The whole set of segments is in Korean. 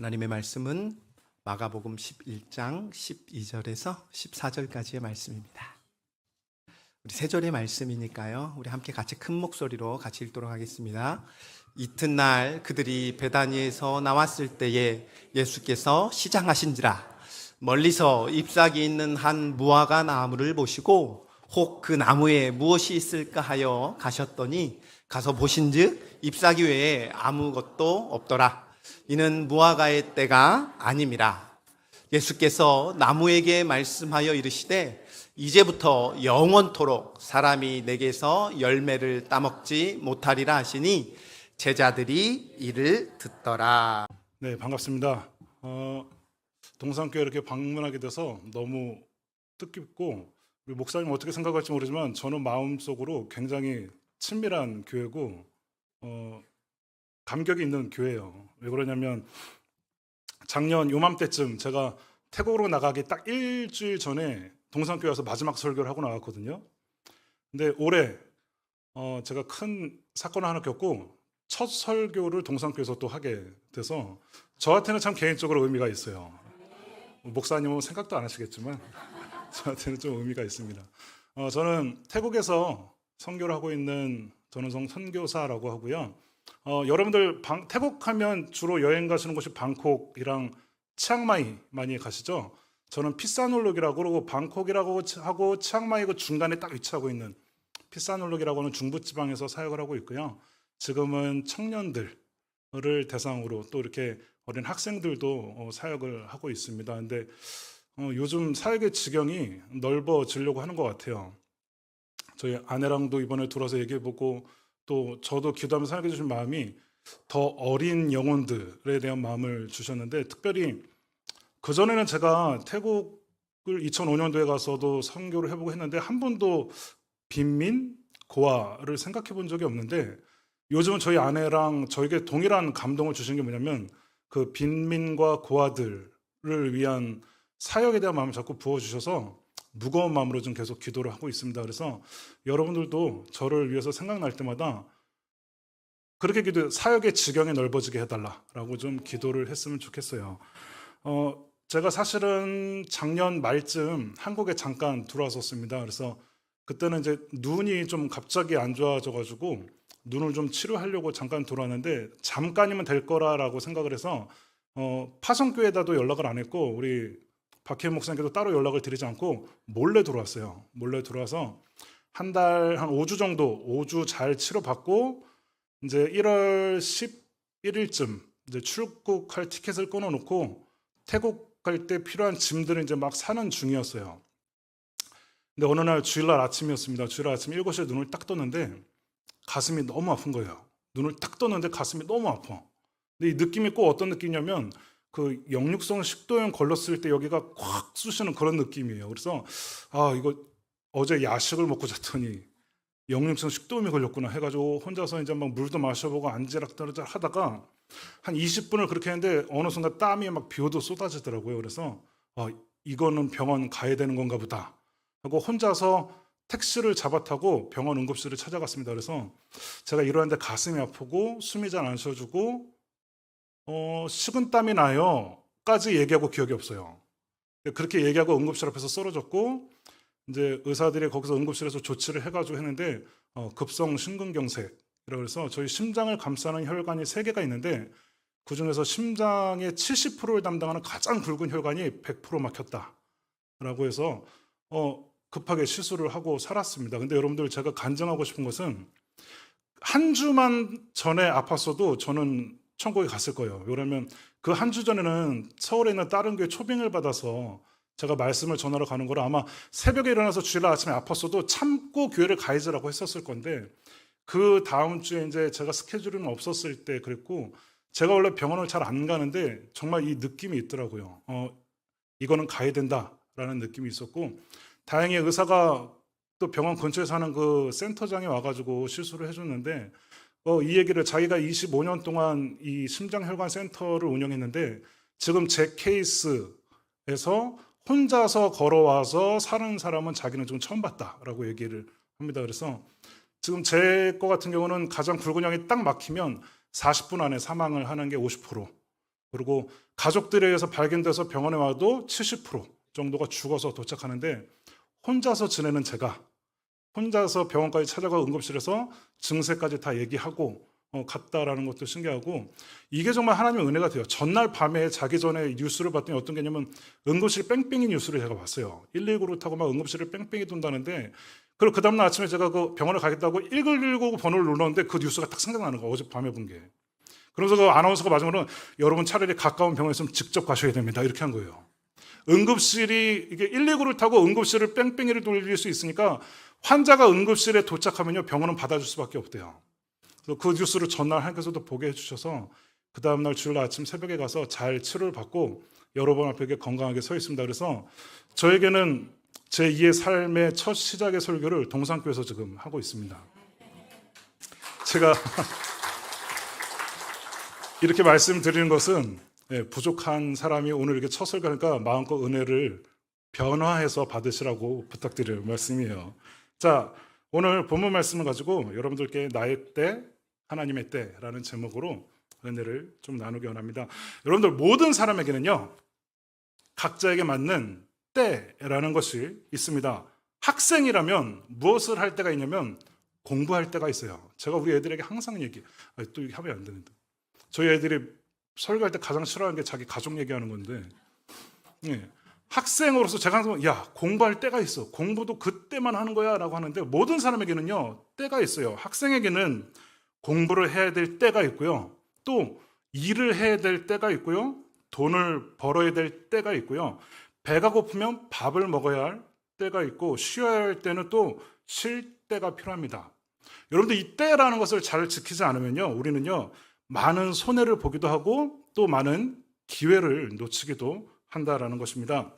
하나님의 말씀은 마가복음 11장 12절에서 14절까지의 말씀입니다. 우리 세 절의 말씀이니까요. 우리 함께 같이 큰 목소리로 같이 읽도록 하겠습니다. 이튿날 그들이 베다니에서 나왔을 때에 예수께서 시장하신지라 멀리서 잎사귀 있는 한 무화과 나무를 보시고 혹 그 나무에 무엇이 있을까 하여 가셨더니 가서 보신즉 잎사귀 외에 아무것도 없더라. 이는 무화과의 때가 아님이라. 예수께서 나무에게 말씀하여 이르시되 이제부터 영원토록 사람이 내게서 열매를 따먹지 못하리라 하시니 제자들이 이를 듣더라. 네, 반갑습니다. 동산교회 이렇게 방문하게 돼서 너무 뜻깊고 우리 목사님 어떻게 생각할지 모르지만 저는 마음속으로 굉장히 친밀한 교회고 감격이 있는 교회예요. 왜 그러냐면 작년 요맘때쯤 제가 태국으로 나가기 딱 일주일 전에 동산교회 와서 마지막 설교를 하고 나왔거든요. 근데 올해 제가 큰 사건을 하나 겪고 첫 설교를 동산교회에서 또 하게 돼서 저한테는 참 개인적으로 의미가 있어요. 목사님은 생각도 안 하시겠지만 저한테는 좀 의미가 있습니다. 저는 태국에서 선교를 하고 있는 전원성 선교사라고 하고요. 여러분들 태국 하면 주로 여행 가시는 곳이 방콕이랑 치앙마이 많이 가시죠? 저는 피사놀룩이라고 그러고 방콕이라고 하고 치앙마이 그 중간에 딱 위치하고 있는 피사놀룩이라고 하는 중부지방에서 사역을 하고 있고요. 지금은 청년들을 대상으로 또 이렇게 어린 학생들도 사역을 하고 있습니다. 근데 요즘 사역의 지경이 넓어지려고 하는 것 같아요. 저희 아내랑도 이번에 들어서 얘기해보고 또 저도 기도하면서 사역해 주신 마음이 더 어린 영혼들에 대한 마음을 주셨는데 특별히 그전에는 제가 태국을 2005년도에 가서도 선교를 해보고 했는데 한 번도 빈민, 고아를 생각해 본 적이 없는데 요즘은 저희 아내랑 저에게 동일한 감동을 주신 게 뭐냐면 그 빈민과 고아들을 위한 사역에 대한 마음을 자꾸 부어주셔서 무거운 마음으로 좀 계속 기도를 하고 있습니다. 그래서 여러분들도 저를 위해서 생각날 때마다 그렇게 사역의 지경이 넓어지게 해달라라고 좀 기도를 했으면 좋겠어요. 제가 사실은 작년 말쯤 한국에 잠깐 들어왔었습니다. 그래서 그때는 이제 눈이 좀 갑자기 안 좋아져가지고 눈을 좀 치료하려고 잠깐 들어왔는데 잠깐이면 될 거라고 생각을 해서 파송교회에다도 연락을 안 했고 우리 박혜인 목사님께도 따로 연락을 드리지 않고 몰래 들어왔어요. 몰래 들어와서 한 달, 한 5주 정도, 5주 잘 치료받고 이제 1월 11일쯤 이제 출국할 티켓을 끊어놓고 태국 갈 때 필요한 짐들을 이제 막 사는 중이었어요. 근데 어느 날 주일날 아침이었습니다. 주일날 아침 7시에 눈을 딱 떴는데 가슴이 너무 아픈 거예요. 눈을 딱 떴는데 가슴이 너무 아파. 근데 이 느낌이 꼭 어떤 느낌이냐면 그 역류성 식도염 걸렸을 때 여기가 콱 쑤시는 그런 느낌이에요. 그래서 이거 어제 야식을 먹고 잤더니 역류성 식도염이 걸렸구나 해가지고 혼자서 이제 막 물도 마셔보고 안지락떨어져 하다가 한 20분을 그렇게 했는데 어느 순간 땀이 막 비오도 쏟아지더라고요. 그래서 이거는 병원 가야 되는 건가 보다 하고 혼자서 택시를 잡아 타고 병원 응급실을 찾아갔습니다. 그래서 제가 이러는데 가슴이 아프고 숨이 잘 안 쉬어지고 식은땀이 나요 까지 얘기하고 기억이 없어요. 그렇게 얘기하고 응급실 앞에서 쓰러졌고 이제 의사들이 거기서 응급실에서 조치를 해가지고 했는데 급성 심근경색이라고 해서 저희 심장을 감싸는 혈관이 3개가 있는데 그중에서 심장의 70%를 담당하는 가장 굵은 혈관이 100% 막혔다라고 해서 급하게 시술을 하고 살았습니다. 근데 여러분들 제가 간증하고 싶은 것은 한 주만 전에 아팠어도 저는 천국에 갔을 거예요. 왜냐하면 그 한 주 전에는 서울에 있는 다른 교회 초빙을 받아서 제가 말씀을 전하러 가는 거라 아마 새벽에 일어나서 주일날 아침에 아팠어도 참고 교회를 가야지라고 했었을 건데 그 다음 주에 이제 제가 스케줄은 없었을 때 그랬고 제가 원래 병원을 잘 안 가는데 정말 이 느낌이 있더라고요. 이거는 가야 된다라는 느낌이 있었고 다행히 의사가 또 병원 근처에 사는 그 센터장에 와가지고 시술을 해줬는데 이 얘기를 자기가 25년 동안 이 심장혈관 센터를 운영했는데 지금 제 케이스에서 혼자서 걸어와서 사는 사람은 자기는 지금 처음 봤다라고 얘기를 합니다. 그래서 지금 제 거 같은 경우는 가장 굵은 양이 딱 막히면 40분 안에 사망을 하는 게 50%. 그리고 가족들에 의해서 발견돼서 병원에 와도 70% 정도가 죽어서 도착하는데 혼자서 지내는 제가 혼자서 병원까지 찾아가 응급실에서 증세까지 다 얘기하고 갔다라는 것도 신기하고 이게 정말 하나님의 은혜가 돼요. 전날 밤에 자기 전에 뉴스를 봤더니 어떤 게냐면 응급실 뺑뺑이 뉴스를 제가 봤어요. 119를 타고 막 응급실을 뺑뺑이 돈다는데 그리고 그 다음날 아침에 제가 그 병원에 가겠다고 119 번호를 눌렀는데 그 뉴스가 딱 생각나는 거예요. 어젯밤에 본 게. 그러면서 그 아나운서가 마지막으로 여러분 차라리 가까운 병원에 있으면 직접 가셔야 됩니다. 이렇게 한 거예요. 응급실이 이게 119를 타고 응급실을 뺑뺑이를 돌릴 수 있으니까 환자가 응급실에 도착하면요 병원은 받아줄 수밖에 없대요. 그래서 그 뉴스를 전날 하나님께서도 보게 해주셔서 그 다음날 주일날 아침 새벽에 가서 잘 치료를 받고 여러분 앞에 이렇게 건강하게 서 있습니다. 그래서 저에게는 제 2의 삶의 첫 시작의 설교를 동산교에서 지금 하고 있습니다. 제가 이렇게 말씀드리는 것은 부족한 사람이 오늘 이렇게 첫 설교하니까 마음껏 은혜를 변화해서 받으시라고 부탁드릴 말씀이에요. 자, 오늘 본문 말씀을 가지고 여러분들께 나의 때, 하나님의 때라는 제목으로 은혜를 좀 나누기 원합니다. 여러분들 모든 사람에게는요 각자에게 맞는 때라는 것이 있습니다. 학생이라면 무엇을 할 때가 있냐면 공부할 때가 있어요. 제가 우리 애들에게 항상 또 이게 하면 안 되는데 저희 애들이 설교할 때 가장 싫어하는 게 자기 가족 얘기하는 건데 학생으로서 제가 항상 공부할 때가 있어. 공부도 그때만 하는 거야 라고 하는데 모든 사람에게는요 때가 있어요. 학생에게는 공부를 해야 될 때가 있고요. 또 일을 해야 될 때가 있고요. 돈을 벌어야 될 때가 있고요. 배가 고프면 밥을 먹어야 할 때가 있고 쉬어야 할 때는 또 쉴 때가 필요합니다. 여러분들 이 때라는 것을 잘 지키지 않으면요 우리는요 많은 손해를 보기도 하고 또 많은 기회를 놓치기도 한다라는 것입니다.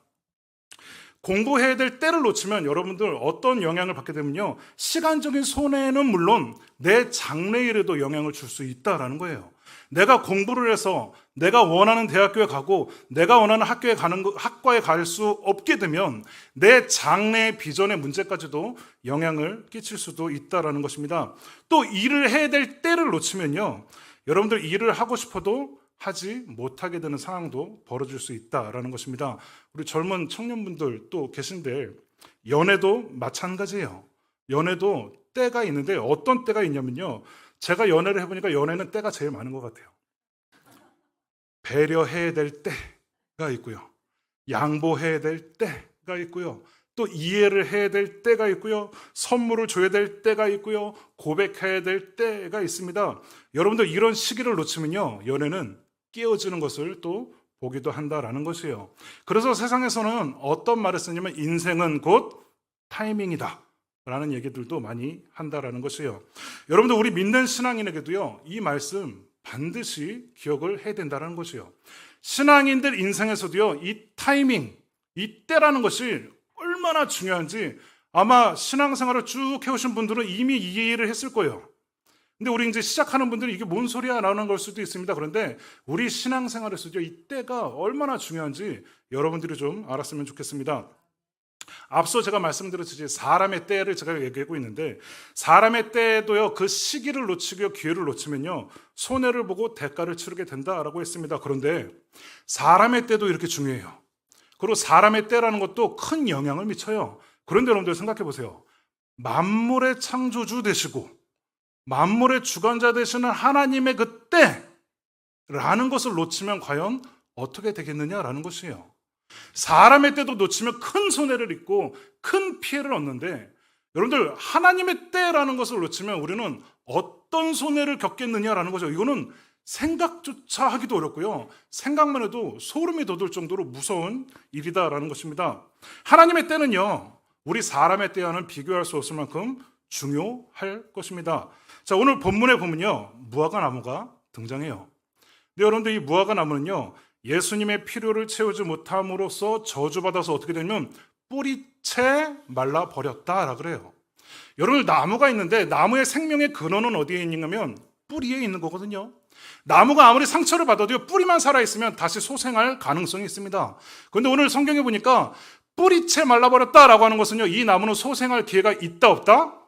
공부해야 될 때를 놓치면 여러분들 어떤 영향을 받게 되면요 시간적인 손해는 물론 내 장래일에도 영향을 줄 수 있다라는 거예요. 내가 공부를 해서 내가 원하는 대학교에 가고 내가 원하는 학과에 갈 수 없게 되면 내 장래의 비전의 문제까지도 영향을 끼칠 수도 있다라는 것입니다. 또 일을 해야 될 때를 놓치면요 여러분들 일을 하고 싶어도 하지 못하게 되는 상황도 벌어질 수 있다라는 것입니다. 우리 젊은 청년분들 또 계신데 연애도 마찬가지예요. 연애도 때가 있는데 어떤 때가 있냐면요 제가 연애를 해보니까 연애는 때가 제일 많은 것 같아요. 배려해야 될 때가 있고요. 양보해야 될 때가 있고요. 또 이해를 해야 될 때가 있고요. 선물을 줘야 될 때가 있고요. 고백해야 될 때가 있습니다. 여러분들 이런 시기를 놓치면요 연애는 깨어지는 것을 또 보기도 한다라는 것이에요. 그래서 세상에서는 어떤 말을 쓰냐면 인생은 곧 타이밍이다 라는 얘기들도 많이 한다라는 것이에요. 여러분들 우리 믿는 신앙인에게도요 이 말씀 반드시 기억을 해야 된다는 것이에요. 신앙인들 인생에서도요 이 타이밍, 이 때라는 것이 얼마나 중요한지 아마 신앙생활을 쭉 해오신 분들은 이미 이해를 했을 거예요. 근데 우리 이제 시작하는 분들은 이게 뭔 소리야 라는 걸 수도 있습니다. 그런데 우리 신앙생활에서도 이 때가 얼마나 중요한지 여러분들이 좀 알았으면 좋겠습니다. 앞서 제가 말씀드렸듯이 사람의 때를 제가 얘기하고 있는데 사람의 때도요 그 시기를 놓치고 기회를 놓치면요 손해를 보고 대가를 치르게 된다라고 했습니다. 그런데 사람의 때도 이렇게 중요해요. 그리고 사람의 때라는 것도 큰 영향을 미쳐요. 그런데 여러분들 생각해 보세요. 만물의 창조주 되시고 만물의 주관자 되시는 하나님의 그 때라는 것을 놓치면 과연 어떻게 되겠느냐라는 것이에요. 사람의 때도 놓치면 큰 손해를 입고 큰 피해를 얻는데 여러분들 하나님의 때라는 것을 놓치면 우리는 어떤 손해를 겪겠느냐라는 거죠. 이거는 생각조차 하기도 어렵고요. 생각만 해도 소름이 돋을 정도로 무서운 일이다라는 것입니다. 하나님의 때는요. 우리 사람의 때와는 비교할 수 없을 만큼 중요할 것입니다. 자, 오늘 본문에 보면요. 무화과 나무가 등장해요. 근데 여러분들 이 무화과 나무는요. 예수님의 필요를 채우지 못함으로써 저주받아서 어떻게 되냐면 뿌리채 말라버렸다라 그래요. 여러분 나무가 있는데 나무의 생명의 근원은 어디에 있냐면 뿌리에 있는 거거든요. 나무가 아무리 상처를 받아도 뿌리만 살아있으면 다시 소생할 가능성이 있습니다. 그런데 오늘 성경에 보니까 뿌리채 말라버렸다라고 하는 것은요. 이 나무는 소생할 기회가 있다 없다?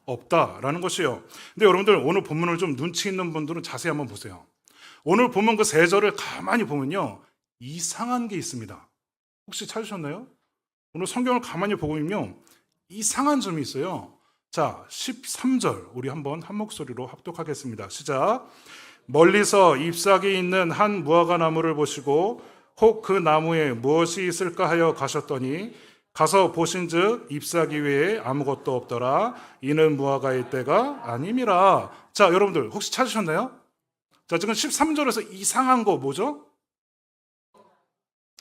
없다라는 것이에요. 근데 여러분들 오늘 본문을 좀 눈치 있는 분들은 자세히 한번 보세요. 오늘 보면 그 세 절을 가만히 보면요, 이상한 게 있습니다. 혹시 찾으셨나요? 오늘 성경을 가만히 보고 있으면 이상한 점이 있어요. 자, 13절 우리 한번 한 목소리로 합독하겠습니다. 시작. 멀리서 잎사귀 있는 한 무화과 나무를 보시고 혹 그 나무에 무엇이 있을까 하여 가셨더니 가서 보신즉 잎사귀 외에 아무것도 없더라. 이는 무화과의 때가 아님이라. 자, 여러분들 혹시 찾으셨나요? 자, 지금 13절에서 이상한 거 뭐죠?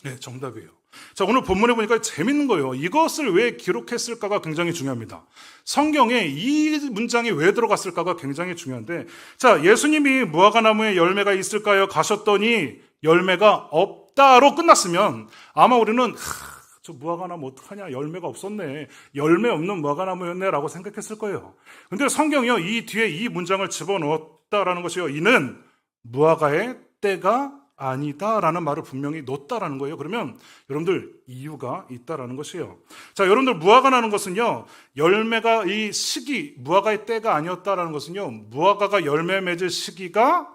네, 정답이에요. 자, 오늘 본문에 보니까 재밌는 거예요. 이것을 왜 기록했을까가 굉장히 중요합니다. 성경에 이 문장이 왜 들어갔을까가 굉장히 중요한데, 자, 예수님이 무화과 나무에 열매가 있을까요? 가셨더니 열매가 없다로 끝났으면 아마 우리는 저 무화과 나무 어떡하냐, 열매가 없었네, 열매 없는 무화과 나무였네 라고 생각했을 거예요. 근데 성경이요, 이 뒤에 이 문장을 집어넣었다라는 것이요, 이는 무화과의 때가 아니다라는 말을 분명히 넣었다라는 거예요. 그러면 여러분들 이유가 있다라는 것이에요. 자, 여러분들 무화과 나는 것은요, 열매가 이 시기, 무화과의 때가 아니었다라는 것은요, 무화과가 열매 맺을 시기가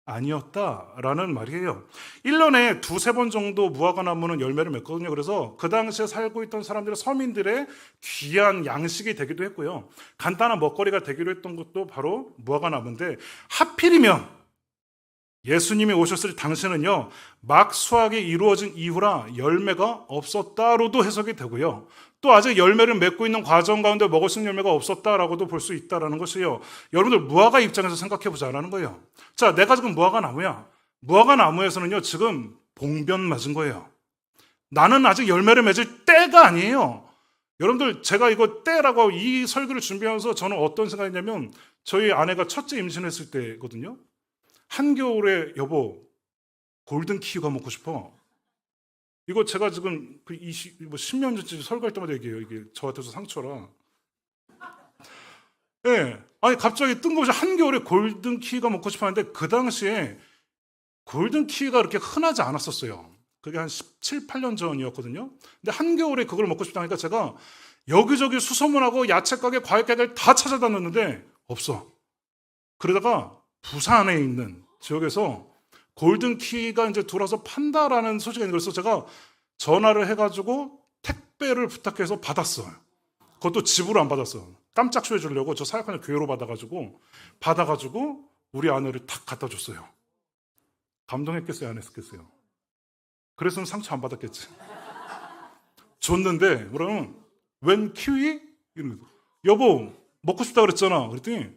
아니었다라는 말이에요. 1년에 두세 번 정도 무화과 나무는 열매를 맺거든요. 그래서 그 당시에 살고 있던 사람들의 서민들의 귀한 양식이 되기도 했고요. 간단한 먹거리가 되기도 했던 것도 바로 무화과 나무인데, 하필이면 예수님이 오셨을 당시는요, 막 수확이 이루어진 이후라 열매가 없었다로도 해석이 되고요. 또 아직 열매를 맺고 있는 과정 가운데 먹을 수 있는 열매가 없었다라고도 볼 수 있다라는 것이에요. 여러분들 무화과 입장에서 생각해 보자라는 거예요. 자, 내가 지금 무화과 나무야. 무화과 나무에서는요, 지금 봉변 맞은 거예요. 나는 아직 열매를 맺을 때가 아니에요. 여러분들, 제가 이거 때라고 이 설교를 준비하면서 저는 어떤 생각이냐면, 저희 아내가 첫째 임신했을 때거든요. 한겨울에 여보 골든 키위가 먹고 싶어. 이거 제가 지금 그 10년 전쯤 설교할 때마다 얘기해요. 이게 저한테서 상처라. 예. 네. 아니 갑자기 뜬금없이 한겨울에 골든 키위가 먹고 싶었는데, 그 당시에 골든 키위가 그렇게 흔하지 않았었어요. 그게 한 17, 8년 전이었거든요. 근데 한겨울에 그걸 먹고 싶다니까 제가 여기저기 수소문하고 야채 가게, 과일 가게를 다 찾아다녔는데 없어. 그러다가 부산에 있는 지역에서 골든 키위가 이제 들어와서 판다라는 소식이 있는 거라서 제가 전화를 해가지고 택배를 부탁해서 받았어요. 그것도 집으로 안 받았어요. 깜짝 쇼해 주려고 저 사역하는 교회로 받아가지고 우리 아내를 탁 갖다 줬어요. 감동했겠어요, 안 했겠어요? 그랬으면 상처 안 받았겠지. 줬는데 그러면 웬 키위? 이러면서 여보 먹고 싶다 그랬잖아. 그랬더니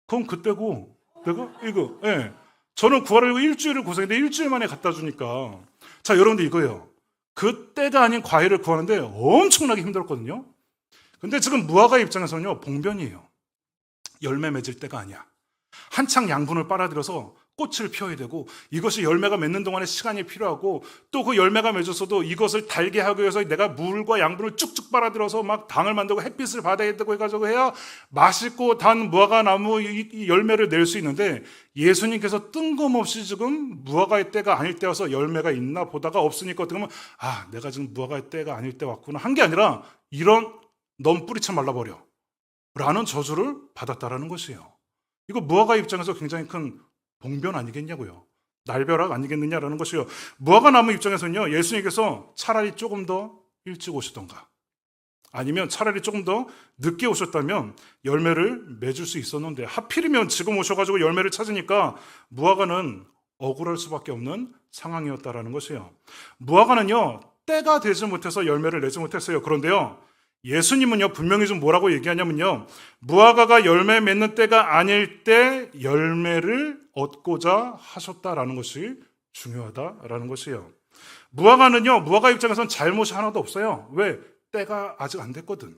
그건 그때고 내가 이거, 예. 저는 구하려고 일주일을 고생했는데 일주일 만에 갖다 주니까. 자, 여러분들 이거예요. 그때가 아닌 과일을 구하는데 엄청나게 힘들었거든요. 근데 지금 무화과 입장에서는요, 봉변이에요. 열매 맺을 때가 아니야. 한창 양분을 빨아들여서 꽃을 피워야 되고, 이것이 열매가 맺는 동안에 시간이 필요하고, 또 그 열매가 맺었어도 이것을 달게 하기 위해서 내가 물과 양분을 쭉쭉 빨아들여서 막 당을 만들고 햇빛을 받아야 되고 해가지고 해야 맛있고 단 무화과 나무 이 열매를 낼 수 있는데, 예수님께서 뜬금없이 지금 무화과의 때가 아닐 때여서 열매가 있나 보다가 없으니까 어떻게 보면 내가 지금 무화과의 때가 아닐 때 왔구나 한 게 아니라, 이런 넌 뿌리쳐 말라버려 라는 저주를 받았다라는 것이에요. 이거 무화과 입장에서 굉장히 큰 봉변 아니겠냐고요. 날벼락 아니겠느냐라는 것이요. 무화과 나무 입장에서는요, 예수님께서 차라리 조금 더 일찍 오시던가, 아니면 차라리 조금 더 늦게 오셨다면 열매를 맺을 수 있었는데, 하필이면 지금 오셔가지고 열매를 찾으니까 무화과는 억울할 수밖에 없는 상황이었다라는 것이에요. 무화과는요, 때가 되지 못해서 열매를 내지 못했어요. 그런데요, 예수님은요, 분명히 좀 뭐라고 얘기하냐면요, 무화과가 열매 맺는 때가 아닐 때 열매를 얻고자 하셨다라는 것이 중요하다라는 것이에요. 무화과는요, 무화과 입장에서는 잘못이 하나도 없어요. 왜? 때가 아직 안 됐거든.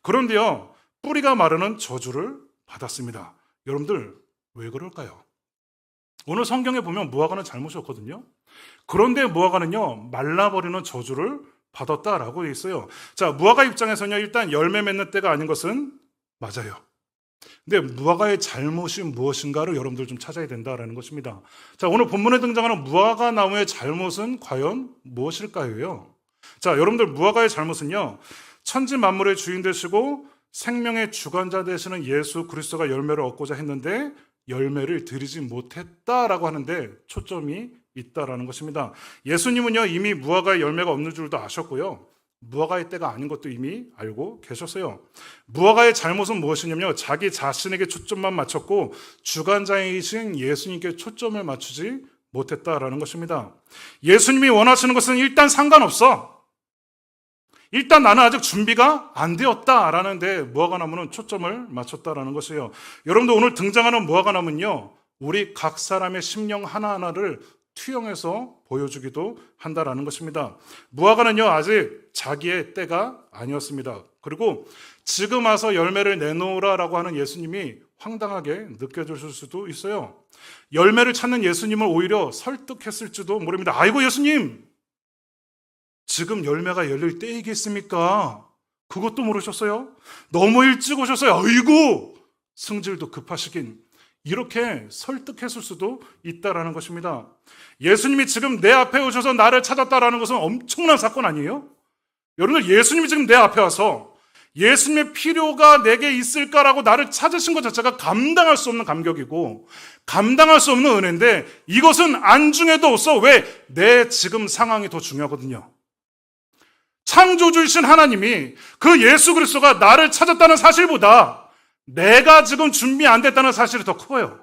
그런데요, 뿌리가 마르는 저주를 받았습니다. 여러분들 왜 그럴까요? 오늘 성경에 보면 무화과는 잘못이 없거든요. 그런데 무화과는요, 말라버리는 저주를 받았다라고 되어 있어요. 자, 무화과 입장에서는요, 일단 열매 맺는 때가 아닌 것은 맞아요. 근데 무화과의 잘못이 무엇인가를 여러분들 좀 찾아야 된다라는 것입니다. 자, 오늘 본문에 등장하는 무화과 나무의 잘못은 과연 무엇일까요? 자, 여러분들 무화과의 잘못은요, 천지 만물의 주인 되시고 생명의 주관자 되시는 예수 그리스도가 열매를 얻고자 했는데 열매를 드리지 못했다라고 하는데 초점이 있다라는 것입니다. 예수님은요 이미 무화과의 열매가 없는 줄도 아셨고요. 무화과의 때가 아닌 것도 이미 알고 계셨어요. 무화과의 잘못은 무엇이냐면요, 자기 자신에게 초점만 맞췄고 주관자이신 예수님께 초점을 맞추지 못했다라는 것입니다. 예수님이 원하시는 것은 일단 상관없어. 일단 나는 아직 준비가 안 되었다라는 데 무화과나무는 초점을 맞췄다라는 것이에요. 여러분들 오늘 등장하는 무화과나무는요, 우리 각 사람의 심령 하나하나를 투영해서 보여주기도 한다라는 것입니다. 무화과는요 아직 자기의 때가 아니었습니다. 그리고 지금 와서 열매를 내놓으라라고 하는 예수님이 황당하게 느껴졌을 수도 있어요. 열매를 찾는 예수님을 오히려 설득했을지도 모릅니다. 아이고 예수님, 지금 열매가 열릴 때이겠습니까? 그것도 모르셨어요? 너무 일찍 오셨어요. 아이고, 승질도 급하시긴. 이렇게 설득했을 수도 있다라는 것입니다. 예수님이 지금 내 앞에 오셔서 나를 찾았다라는 것은 엄청난 사건 아니에요? 여러분들, 예수님이 지금 내 앞에 와서 예수님의 필요가 내게 있을까라고 나를 찾으신 것 자체가 감당할 수 없는 감격이고 감당할 수 없는 은혜인데, 이것은 안중에도 없어. 왜? 내 지금 상황이 더 중요하거든요. 창조주이신 하나님이 그 예수 그리스도가 나를 찾았다는 사실보다 내가 지금 준비 안 됐다는 사실이 더 커요.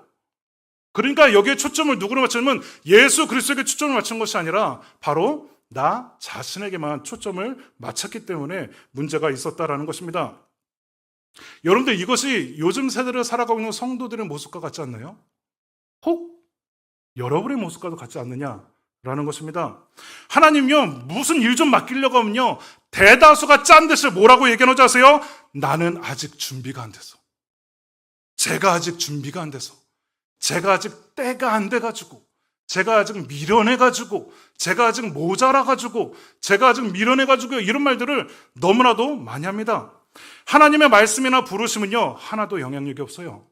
그러니까 여기에 초점을 누구로 맞추냐면 예수 그리스도에게 초점을 맞춘 것이 아니라 바로 나 자신에게만 초점을 맞췄기 때문에 문제가 있었다라는 것입니다. 여러분들, 이것이 요즘 세대를 살아가고 있는 성도들의 모습과 같지 않나요? 혹 여러분의 모습과도 같지 않느냐라는 것입니다. 하나님요 무슨 일 좀 맡기려고 하면요 대다수가 짠 듯이 뭐라고 얘기하는지 아세요? 나는 아직 준비가 안 돼서, 제가 아직 준비가 안 돼서, 제가 아직 때가 안 돼가지고, 제가 아직 미련해가지고, 제가 아직 모자라가지고, 제가 아직 미련해가지고, 이런 말들을 너무나도 많이 합니다. 하나님의 말씀이나 부르심은요 하나도 영향력이 없어요.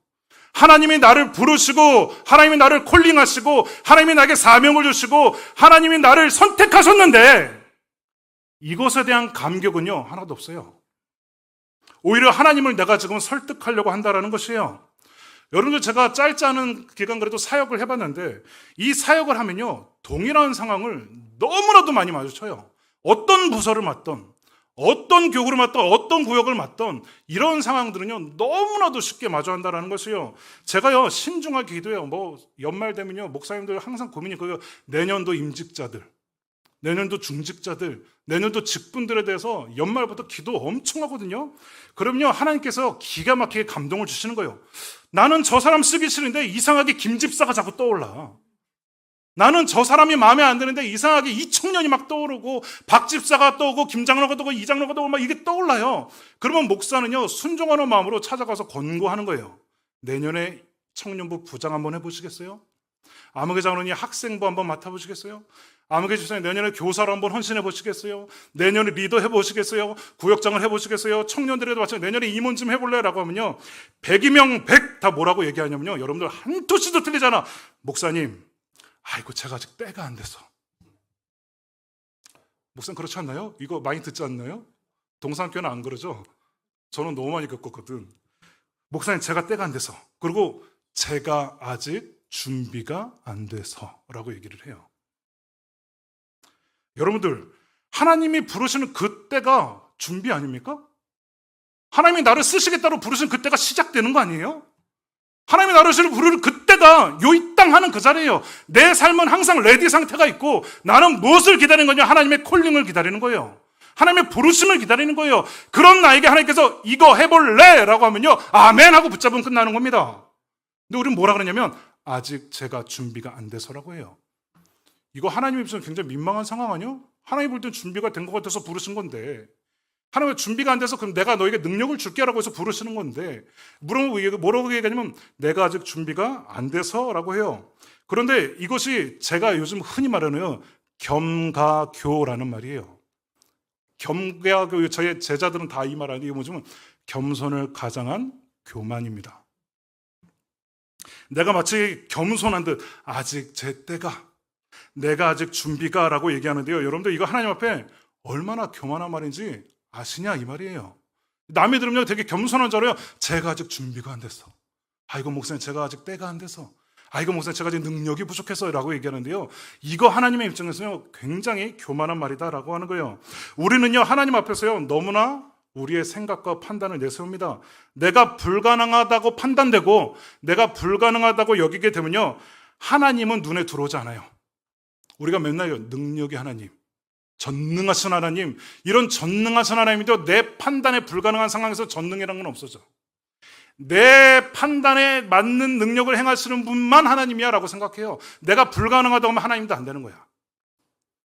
하나님이 나를 부르시고, 하나님이 나를 콜링하시고, 하나님이 나에게 사명을 주시고, 하나님이 나를 선택하셨는데 이것에 대한 감격은요 하나도 없어요. 오히려 하나님을 내가 지금 설득하려고 한다라는 것이에요. 여러분들, 제가 짧지 않은 기간 그래도 사역을 해봤는데 이 사역을 하면요 동일한 상황을 너무나도 많이 마주쳐요. 어떤 부서를 맡던, 어떤 교구를 맡던, 어떤 구역을 맡던 이런 상황들은요 너무나도 쉽게 마주한다라는 것이요. 제가요 신중하게 기도해요. 연말 되면요 목사님들 항상 고민이 그거예요. 내년도 임직자들, 내년도 중직자들, 내년도 직분들에 대해서 연말부터 기도 엄청 하거든요. 그럼요 하나님께서 기가 막히게 감동을 주시는 거예요. 나는 저 사람 쓰기 싫은데 이상하게 김 집사가 자꾸 떠올라. 나는 저 사람이 마음에 안 드는데 이상하게 이 청년이 막 떠오르고, 박 집사가 떠오르고, 김 장로가 떠오르고, 이 장로가 떠오르고 막 이게 떠올라요. 그러면 목사는요 순종하는 마음으로 찾아가서 권고하는 거예요. 내년에 청년부 부장 한번 해보시겠어요? 아무개 장로님 학생부 한번 맡아보시겠어요? 아무개 집사님 내년에 교사로 한번 헌신해 보시겠어요? 내년에 리더 해보시겠어요? 구역장을 해보시겠어요? 청년들에도 마찬가지 내년에 임원 좀 해볼래? 라고 하면요 100이면 100 다 뭐라고 얘기하냐면요, 여러분들 한 토씨도 틀리잖아. 목사님, 아이고 제가 아직 때가 안 돼서. 목사님 그렇지 않나요? 이거 많이 듣지 않나요? 동산교회는 안 그러죠? 저는 너무 많이 겪었거든. 목사님 제가 때가 안 돼서, 그리고 제가 아직 준비가 안 돼서 라고 얘기를 해요. 여러분들, 하나님이 부르시는 그때가 준비 아닙니까? 하나님이 나를 쓰시겠다고 부르시는 그때가 시작되는 거 아니에요? 하나님이 나를 부르는 그때가 요 이 땅 하는 그 자리예요. 내 삶은 항상 레디 상태가 있고 나는 무엇을 기다리는 거냐? 하나님의 콜링을 기다리는 거예요. 하나님의 부르심을 기다리는 거예요. 그런 나에게 하나님께서 이거 해볼래? 라고 하면요 아멘 하고 붙잡으면 끝나는 겁니다. 근데 우리는 뭐라 그러냐면 아직 제가 준비가 안 돼서라고 해요. 이거 하나님 입장에서 굉장히 민망한 상황 아니요? 하나님 볼 땐 준비가 된 것 같아서 부르신 건데, 하나님은 준비가 안 돼서 그럼 내가 너에게 능력을 줄게라고 해서 부르시는 건데, 뭐라고 얘기하냐면 내가 아직 준비가 안 돼서라고 해요. 그런데 이것이 제가 요즘 흔히 말하는 겸가교라는 말이에요. 겸가교, 저의 제자들은 다 이 말 하는데 이게 뭐냐면 겸손을 가장한 교만입니다. 내가 마치 겸손한 듯 아직 제 때가, 내가 아직 준비가 라고 얘기하는데요, 여러분들 이거 하나님 앞에 얼마나 교만한 말인지 아시냐 이 말이에요. 남이 들으면 되게 겸손한 줄 알아요. 제가 아직 준비가 안 됐어. 아이고 목사님 제가 아직 때가 안 돼서, 아이고 목사님 제가 아직 능력이 부족해서 라고 얘기하는데요, 이거 하나님의 입장에서요 굉장히 교만한 말이다라고 하는 거예요. 우리는요 하나님 앞에서요 너무나 우리의 생각과 판단을 내세웁니다. 내가 불가능하다고 판단되고 내가 불가능하다고 여기게 되면요 하나님은 눈에 들어오지 않아요. 우리가 맨날요 능력의 하나님, 전능하신 하나님, 이런 전능하신 하나님도 내 판단에 불가능한 상황에서 전능이라는 건 없어져. 내 판단에 맞는 능력을 행하시는 분만 하나님이야 라고 생각해요. 내가 불가능하다고 하면 하나님도 안 되는 거야.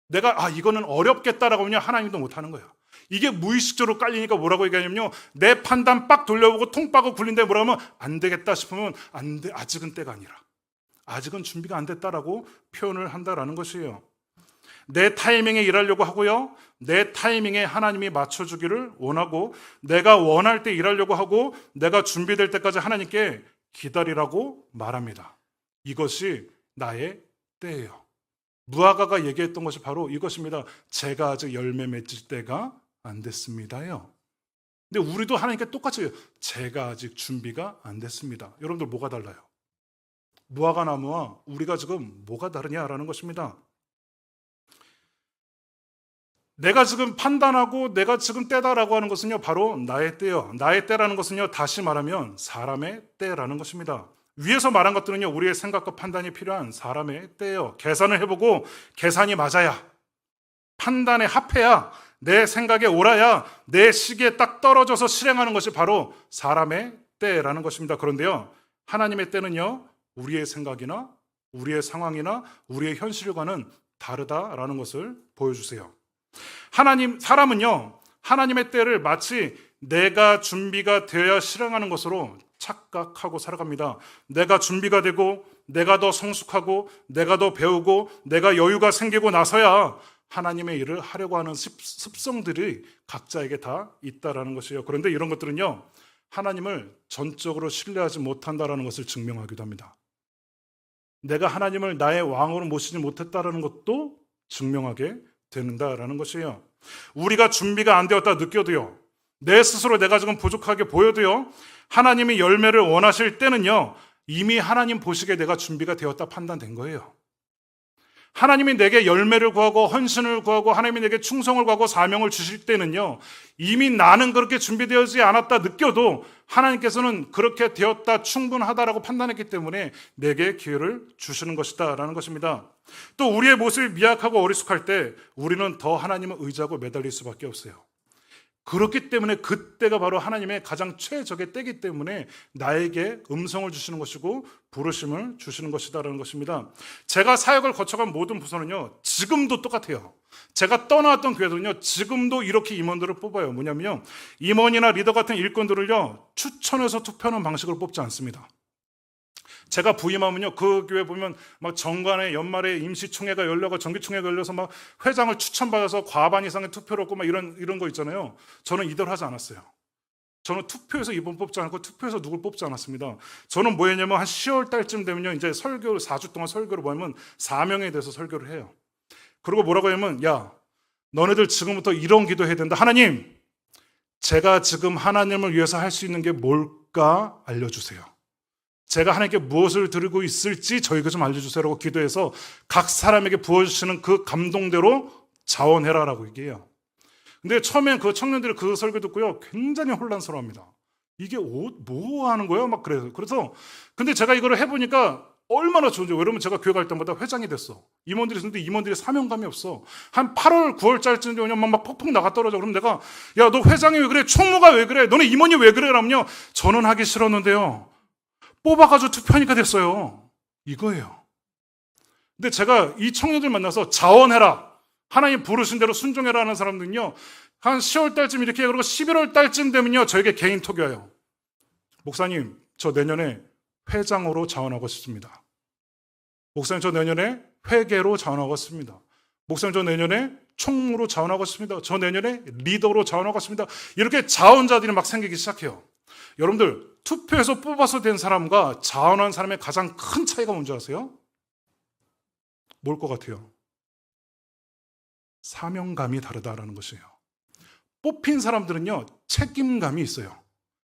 내가 이거는 어렵겠다라고 하면 하나님도 못하는 거야. 이게 무의식적으로 깔리니까 뭐라고 얘기하냐면요, 내 판단 빡 돌려보고 통 빠고 굴린데 뭐라고 하면 안 되겠다 싶으면 안 돼, 아직은 때가 아니라, 아직은 준비가 안 됐다라고 표현을 한다라는 것이에요. 내 타이밍에 일하려고 하고요, 내 타이밍에 하나님이 맞춰주기를 원하고, 내가 원할 때 일하려고 하고, 내가 준비될 때까지 하나님께 기다리라고 말합니다. 이것이 나의 때예요. 무화과가 얘기했던 것이 바로 이것입니다. 제가 아직 열매 맺을 때가 안 됐습니다요. 근데 우리도 하나님께 똑같이 해요. 제가 아직 준비가 안 됐습니다. 여러분들 뭐가 달라요? 무화과 나무와 우리가 지금 뭐가 다르냐라는 것입니다. 내가 지금 판단하고 내가 지금 때다라고 하는 것은요 바로 나의 때요. 나의 때라는 것은요 다시 말하면 사람의 때라는 것입니다. 위에서 말한 것들은요 우리의 생각과 판단이 필요한 사람의 때예요. 계산을 해보고 계산이 맞아야, 판단에 합해야, 내 생각에 옳아야 내 시기에 딱 떨어져서 실행하는 것이 바로 사람의 때라는 것입니다. 그런데요 하나님의 때는요 우리의 생각이나 우리의 상황이나 우리의 현실과는 다르다라는 것을 보여주세요. 사람은요 하나님의 때를 마치 내가 준비가 되어야 실행하는 것으로 착각하고 살아갑니다. 내가 준비가 되고 내가 더 성숙하고 내가 더 배우고 내가 여유가 생기고 나서야 하나님의 일을 하려고 하는 습성들이 각자에게 다 있다라는 것이에요. 그런데 이런 것들은요 하나님을 전적으로 신뢰하지 못한다라는 것을 증명하기도 합니다. 내가 하나님을 나의 왕으로 모시지 못했다라는 것도 증명하게 된다라는 것이에요. 우리가 준비가 안 되었다 느껴도요, 내 스스로 내가 지금 부족하게 보여도요, 하나님이 열매를 원하실 때는요 이미 하나님 보시기에 내가 준비가 되었다 판단된 거예요. 하나님이 내게 열매를 구하고 헌신을 구하고 하나님이 내게 충성을 구하고 사명을 주실 때는요 이미 나는 그렇게 준비되어지지 않았다 느껴도 하나님께서는 그렇게 되었다 충분하다라고 판단했기 때문에 내게 기회를 주시는 것이다 라는 것입니다. 또 우리의 모습이 미약하고 어리숙할 때 우리는 더 하나님을 의지하고 매달릴 수밖에 없어요. 그렇기 때문에 그때가 바로 하나님의 가장 최적의 때이기 때문에 나에게 음성을 주시는 것이고 부르심을 주시는 것이다라는 것입니다. 제가 사역을 거쳐간 모든 부서는요 지금도 똑같아요. 제가 떠나왔던 교회들은요 지금도 이렇게 임원들을 뽑아요. 뭐냐면요, 임원이나 리더 같은 일꾼들을요 추천해서 투표하는 방식으로 뽑지 않습니다. 제가 부임하면요 그 교회 보면 막 정관에 연말에 임시총회가 열려고 정기총회가 열려서 막 회장을 추천받아서 과반 이상의 투표를 얻고 막 이런 거 있잖아요. 저는 이대로 하지 않았어요. 저는 투표해서 이번 뽑지 않고 투표해서 누굴 뽑지 않았습니다. 저는 뭐였냐면 한 10월 달쯤 되면요 이제 설교를 4주 동안 설교를 뭐냐면 사명에 대해서 설교를 해요. 그리고 뭐라고 하냐면, 야 너네들 지금부터 이런 기도해야 된다. 하나님, 제가 지금 하나님을 위해서 할 수 있는 게 뭘까 알려주세요. 제가 하나님께 무엇을 드리고 있을지 저에게 좀 알려주세요라고 기도해서 각 사람에게 부어주시는 그 감동대로 자원해라라고 얘기해요. 근데 처음엔 그 청년들이 그 설교 듣고요 굉장히 혼란스러워합니다. 이게 뭐 하는 거예요? 막 그래서 근데 제가 이거를 해보니까 얼마나 좋은지. 왜냐면 제가 교회 갈 때마다 회장이 됐어. 임원들이 있는데 임원들이 사명감이 없어. 한 8월 9월달쯤 되면 막 퍽퍽 나가 떨어져. 그럼 내가, 야 너 회장이 왜 그래? 총무가 왜 그래? 너네 임원이 왜 그래? 라면요 저는 하기 싫었는데요 뽑아가지고 투표하니까 됐어요. 이거예요. 근데 제가 이 청년들 만나서 자원해라, 하나님 부르신 대로 순종해라 하는 사람들은요 한 10월 달쯤 이렇게, 그리고 11월 달쯤 되면요 저에게 개인 톡이 와요. 목사님 저 내년에 회장으로 자원하고 싶습니다. 목사님 저 내년에 회계로 자원하고 싶습니다. 목사님 저 내년에 총무로 자원하고 싶습니다. 저 내년에 리더로 자원하고 싶습니다. 이렇게 자원자들이 막 생기기 시작해요. 여러분들 투표에서 뽑아서 된 사람과 자원한 사람의 가장 큰 차이가 뭔지 아세요? 뭘 것 같아요? 사명감이 다르다라는 것이에요. 뽑힌 사람들은요 책임감이 있어요.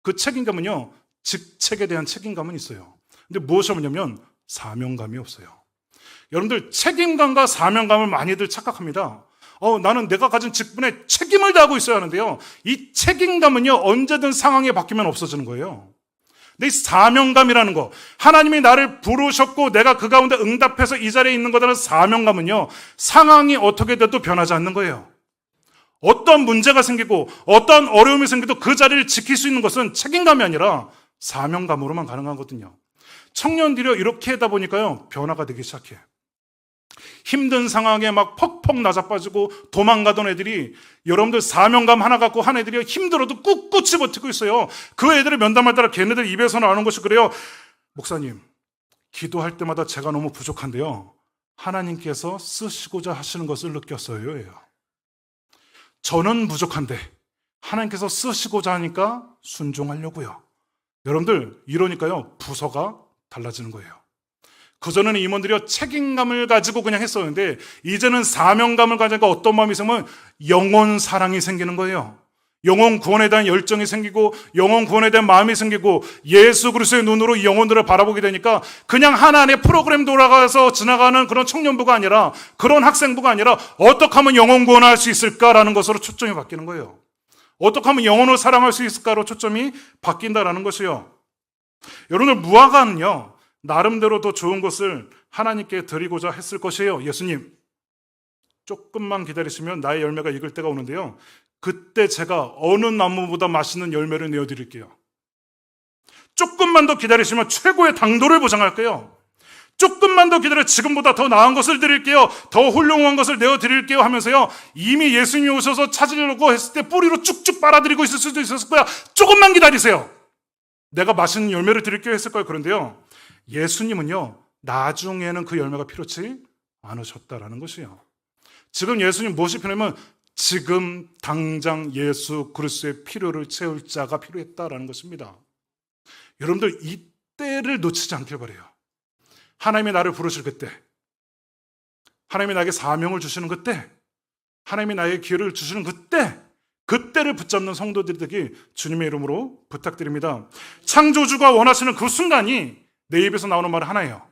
그 책임감은요 직책에 대한 책임감은 있어요. 근데 무엇이 없냐면 사명감이 없어요. 여러분들 책임감과 사명감을 많이들 착각합니다. 나는 내가 가진 직분에 책임을 다하고 있어야 하는데요. 이 책임감은요, 언제든 상황이 바뀌면 없어지는 거예요. 근데 이 사명감이라는 거, 하나님이 나를 부르셨고 내가 그 가운데 응답해서 이 자리에 있는 거라는 사명감은요, 상황이 어떻게 돼도 변하지 않는 거예요. 어떤 문제가 생기고 어떤 어려움이 생겨도 그 자리를 지킬 수 있는 것은 책임감이 아니라 사명감으로만 가능하거든요. 청년들이 이렇게 하다 보니까요, 변화가 되기 시작해. 힘든 상황에 막 퍽퍽 나자빠지고 도망가던 애들이, 여러분들 사명감 하나 갖고 한 애들이 힘들어도 꿋꿋이 버티고 있어요. 그 애들을 면담할 때마다 걔네들 입에서 나오는 것이 그래요. 목사님, 기도할 때마다 제가 너무 부족한데요, 하나님께서 쓰시고자 하시는 것을 느꼈어요. 저는 부족한데 하나님께서 쓰시고자 하니까 순종하려고요. 여러분들, 이러니까요, 부서가 달라지는 거예요. 그전에는 임원들이 책임감을 가지고 그냥 했었는데 이제는 사명감을 가지고 어떤 마음이 생기면 영혼 사랑이 생기는 거예요. 영혼 구원에 대한 열정이 생기고 영혼 구원에 대한 마음이 생기고 예수 그리스도의 눈으로 이 영혼들을 바라보게 되니까 그냥 하나의 프로그램 돌아가서 지나가는 그런 청년부가 아니라, 그런 학생부가 아니라, 어떻게 하면 영혼 구원을 할 수 있을까라는 것으로 초점이 바뀌는 거예요. 어떻게 하면 영혼을 사랑할 수 있을까로 초점이 바뀐다라는 것이요. 여러분들, 무화과는요, 나름대로 더 좋은 것을 하나님께 드리고자 했을 것이에요. 예수님, 조금만 기다리시면 나의 열매가 익을 때가 오는데요, 그때 제가 어느 나무보다 맛있는 열매를 내어드릴게요. 조금만 더 기다리시면 최고의 당도를 보장할게요. 조금만 더 기다려 지금보다 더 나은 것을 드릴게요. 더 훌륭한 것을 내어드릴게요 하면서요, 이미 예수님이 오셔서 찾으려고 했을 때 뿌리로 쭉쭉 빨아들이고 있을 수도 있었을 거야. 조금만 기다리세요. 내가 맛있는 열매를 드릴게요 했을 거예요. 그런데요, 예수님은요, 나중에는 그 열매가 필요치 않으셨다라는 것이에요. 지금 예수님 무엇이 필요하면 지금 당장 예수 그리스도의 필요를 채울 자가 필요했다라는 것입니다. 여러분들, 이 때를 놓치지 않길 바라요. 하나님이 나를 부르실 그때, 하나님이 나에게 사명을 주시는 그때, 하나님이 나에게 기회를 주시는 그때를 붙잡는 성도들이 되기 주님의 이름으로 부탁드립니다. 창조주가 원하시는 그 순간이 내 입에서 나오는 말 하나예요.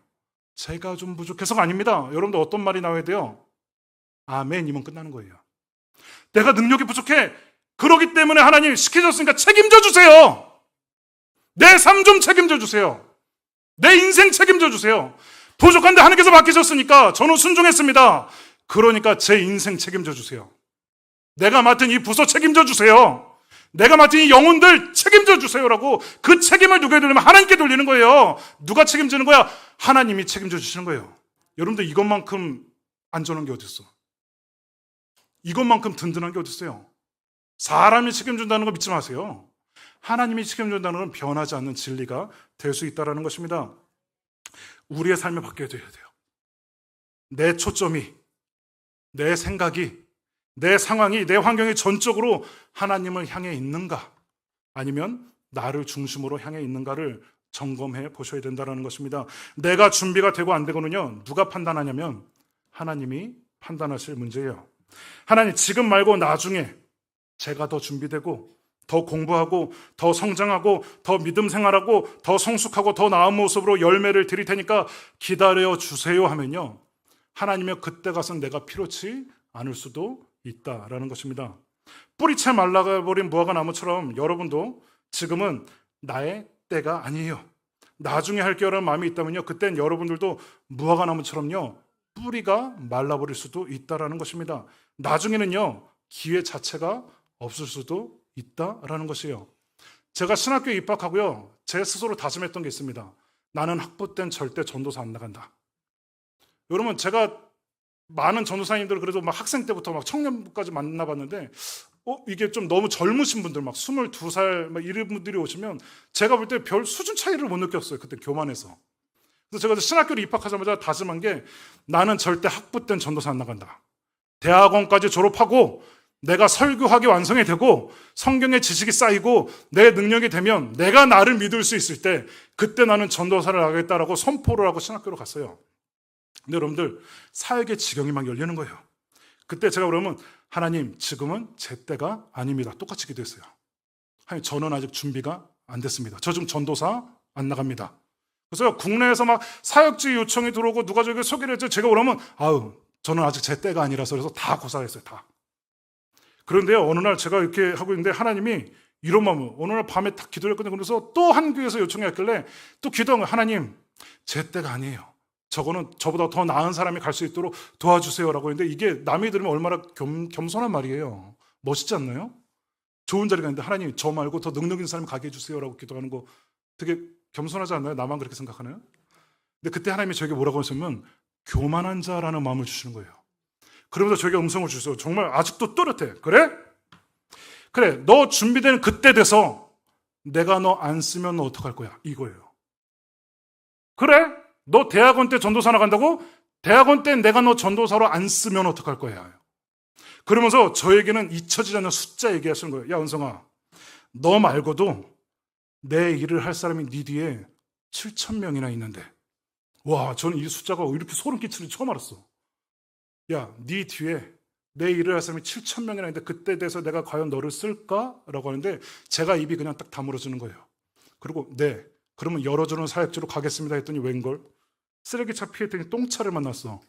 제가 좀 부족해서가 아닙니다. 여러분들, 어떤 말이 나와야 돼요? 아멘이면 끝나는 거예요. 내가 능력이 부족해. 그러기 때문에 하나님 시키셨으니까 책임져 주세요. 내 삶 좀 책임져 주세요. 내 인생 책임져 주세요. 부족한데 하나님께서 맡기셨으니까 저는 순종했습니다. 그러니까 제 인생 책임져 주세요. 내가 맡은 이 부서 책임져 주세요. 내가 맡은 이 영혼들 책임져 주세요라고 그 책임을 누구에게 돌리면 하나님께 돌리는 거예요. 누가 책임지는 거야? 하나님이 책임져 주시는 거예요. 여러분들, 이것만큼 안전한 게 어디 있어? 이것만큼 든든한 게 어디 있어요? 사람이 책임진다는 거 믿지 마세요. 하나님이 책임진다는 건 변하지 않는 진리가 될 수 있다는 것입니다. 우리의 삶이 바뀌어야 돼요. 내 초점이, 내 생각이, 내 상황이, 내 환경이 전적으로 하나님을 향해 있는가, 아니면 나를 중심으로 향해 있는가를 점검해 보셔야 된다는 것입니다. 내가 준비가 되고 안 되고는요, 누가 판단하냐면 하나님이 판단하실 문제예요. 하나님, 지금 말고 나중에 제가 더 준비되고 더 공부하고 더 성장하고 더 믿음 생활하고 더 성숙하고 더 나은 모습으로 열매를 드릴 테니까 기다려 주세요 하면요, 하나님의 그때 가서는 내가 필요치 않을 수도 있다라는 것입니다. 뿌리채 말라버린 무화과 나무처럼 여러분도 지금은 나의 때가 아니에요. 나중에 할 거라는 마음이 있다면요, 그땐 여러분들도 무화과 나무처럼요, 뿌리가 말라버릴 수도 있다라는 것입니다. 나중에는요, 기회 자체가 없을 수도 있다라는 것이에요. 제가 신학교에 입학하고요, 제 스스로 다짐했던 게 있습니다. 나는 학부 때는 절대 전도사 안 나간다. 여러분, 제가 많은 전도사님들, 그래도 막 학생 때부터 막 청년부까지 만나봤는데, 이게 좀 너무 젊으신 분들, 막 22살 막 이런 분들이 오시면 제가 볼 때 별 수준 차이를 못 느꼈어요. 그때 교만해서. 그래서 제가 신학교를 입학하자마자 다짐한 게, 나는 절대 학부 때는 전도사 안 나간다. 대학원까지 졸업하고 내가 설교하기 완성이 되고 성경의 지식이 쌓이고 내 능력이 되면 내가 나를 믿을 수 있을 때, 그때 나는 전도사를 하겠다라고 선포를 하고 신학교로 갔어요. 근데 여러분들, 사역의 지경이 막 열리는 거예요. 그때 제가 그러면, 하나님, 지금은 제 때가 아닙니다. 똑같이 기도했어요. 하나님, 저는 아직 준비가 안 됐습니다. 저 지금 전도사 안 나갑니다. 그래서 국내에서 막 사역지 요청이 들어오고 누가 저에게 소개를 했죠. 제가 그러면 저는 아직 제 때가 아니라서 그래서 다 고사했어요. 다. 그런데요, 어느 날 제가 이렇게 하고 있는데 하나님이 이런 마음으로 어느 날 밤에 딱 기도를 했거든요. 그래서 또 한 교회에서 요청이 왔길래 또 기도한 거예요. 하나님, 제 때가 아니에요. 저거는 저보다 더 나은 사람이 갈 수 있도록 도와주세요라고 했는데 이게 남이 들으면 얼마나 겸손한 말이에요. 멋있지 않나요? 좋은 자리가 있는데 하나님 저 말고 더 능력 있는 사람이 가게 해주세요라고 기도하는 거 되게 겸손하지 않나요? 나만 그렇게 생각하나요? 근데 그때 하나님이 저에게 뭐라고 하셨냐면 교만한 자라는 마음을 주시는 거예요. 그러면서 저에게 음성을 주셔서 정말 아직도 또렷해. 그래? 너 준비되는 그때 돼서 내가 너 안 쓰면 너 어떡할 거야? 이거예요. 그래? 너 대학원 때 전도사 나간다고? 대학원 때 내가 너 전도사로 안 쓰면 어떡할 거야? 그러면서 저에게는 잊혀지지 않는 숫자 얘기하시는 거예요. 야, 은성아, 너 말고도 내 일을 할 사람이 네 뒤에 7,000명이나 있는데, 와, 저는 이 숫자가 이렇게 소름 끼치는 줄 처음 알았어. 야, 네 뒤에 내 일을 할 사람이 7,000명이나 있는데 그때 돼서 내가 과연 너를 쓸까라고 하는데 제가 입이 그냥 딱 다물어지는 거예요. 그리고 네, 그러면 열어주는 사역지로 가겠습니다 했더니 웬걸? 쓰레기차 피했더니 똥차를 만났어.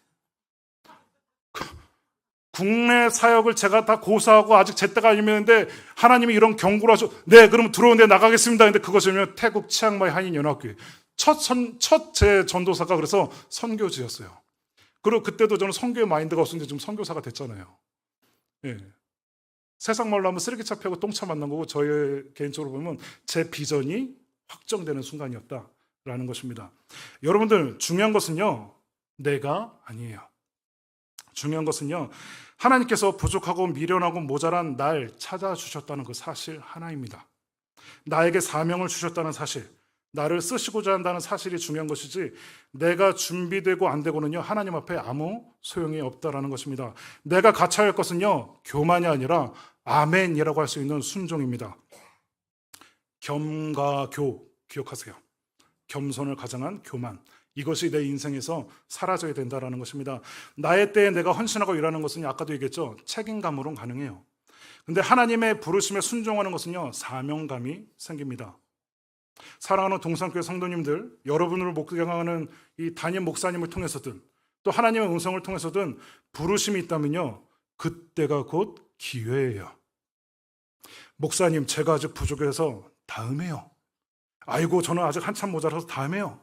국내 사역을 제가 다 고사하고 아직 제 때가 아니면데 하나님이 이런 경고를 하셔. 네, 그럼 들어오는데 나가겠습니다. 근데 그것이면 태국 치앙마이 한인연합교회 첫 제 전도사가 그래서 선교지였어요. 그리고 그때도 저는 선교의 마인드가 없었는데 지금 선교사가 됐잖아요. 예. 세상 말로 하면 쓰레기차 피하고 똥차 만난 거고 저의 개인적으로 보면 제 비전이 확정되는 순간이었다라는 것입니다. 여러분들 중요한 것은요. 내가 아니에요. 중요한 것은요. 하나님께서 부족하고 미련하고 모자란 날 찾아주셨다는 그 사실 하나입니다. 나에게 사명을 주셨다는 사실, 나를 쓰시고자 한다는 사실이 중요한 것이지 내가 준비되고 안 되고는요. 하나님 앞에 아무 소용이 없다라는 것입니다. 내가 갖춰야 할 것은요. 교만이 아니라 아멘이라고 할 수 있는 순종입니다. 겸가교 기억하세요. 겸손을 가장한 교만. 이것이 내 인생에서 사라져야 된다는 것입니다. 나의 때에 내가 헌신하고 일하는 것은 아까도 얘기했죠. 책임감으로는 가능해요. 근데 하나님의 부르심에 순종하는 것은요. 사명감이 생깁니다. 사랑하는 동산교회 성도님들, 여러분을 목격하는 이 담임 목사님을 통해서든 또 하나님의 음성을 통해서든 부르심이 있다면요. 그때가 곧 기회예요. 목사님, 제가 아직 부족해서 다음에요. 아이고, 저는 아직 한참 모자라서 다음에요.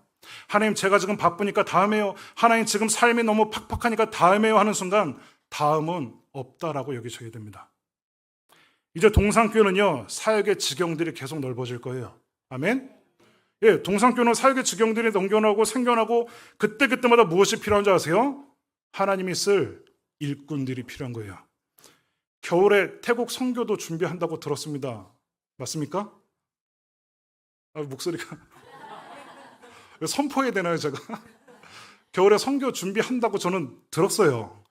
하나님, 제가 지금 바쁘니까 다음에요. 하나님, 지금 삶이 너무 팍팍하니까 다음에요 하는 순간 다음은 없다라고 여기셔야 됩니다. 이제 동산교회는요. 사역의 지경들이 계속 넓어질 거예요. 아멘? 예, 동산교회는 사역의 지경들이 넘겨나고 생겨나고 그때그때마다 무엇이 필요한 줄 아세요? 하나님이 쓸 일꾼들이 필요한 거예요. 겨울에 태국 선교도 준비한다고 들었습니다. 맞습니까? 목소리가 선포해야 되나요, 제가? 겨울에 선교 준비한다고 저는 들었어요.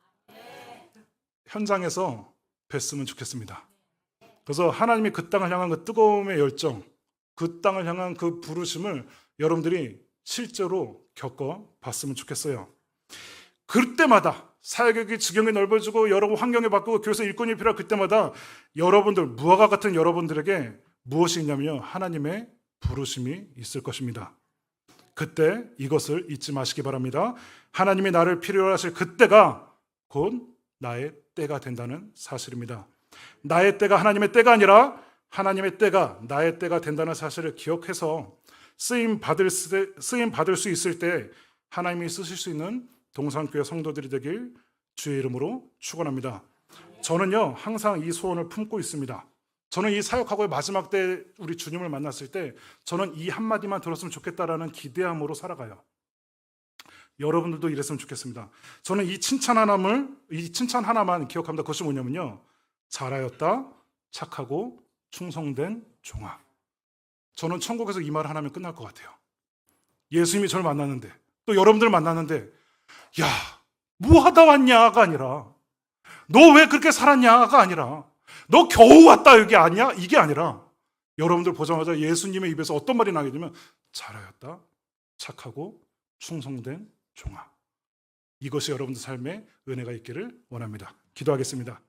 현장에서 뵀으면 좋겠습니다. 그래서 하나님이 그 땅을 향한 그 뜨거움의 열정, 그 땅을 향한 그 부르심을 여러분들이 실제로 겪어봤으면 좋겠어요. 그때마다 사역의 지경이 넓어지고 여러 환경이 바꾸고 교회에서 일꾼이 필요할 그때마다 여러분들, 무화과 같은 여러분들에게 무엇이 있냐면요. 하나님의 부르심이 있을 것입니다. 그때 이것을 잊지 마시기 바랍니다. 하나님이 나를 필요로 하실 그때가 곧 나의 때가 된다는 사실입니다. 나의 때가 하나님의 때가 아니라 하나님의 때가 나의 때가 된다는 사실을 기억해서 쓰임 받을 수 있을 때 하나님이 쓰실 수 있는 동산교회 성도들이 되길 주의 이름으로 축원합니다. 저는요 항상 이 소원을 품고 있습니다. 저는 이 사역하고의 마지막 때 우리 주님을 만났을 때 저는 이 한마디만 들었으면 좋겠다라는 기대함으로 살아가요. 여러분들도 이랬으면 좋겠습니다. 저는 이 칭찬 하나만 기억합니다. 그것이 뭐냐면요. 잘하였다, 착하고 충성된 종아. 저는 천국에서 이 말을 하나면 끝날 것 같아요. 예수님이 저를 만났는데 또 여러분들을 만났는데 야, 뭐 하다 왔냐가 아니라 너 왜 그렇게 살았냐가 아니라 너 겨우 왔다 여기 아니야? 이게 아니라 여러분들 보자마자 예수님의 입에서 어떤 말이 나게 되면 잘하였다, 착하고 충성된 종아. 이것이 여러분들 삶에 은혜가 있기를 원합니다. 기도하겠습니다.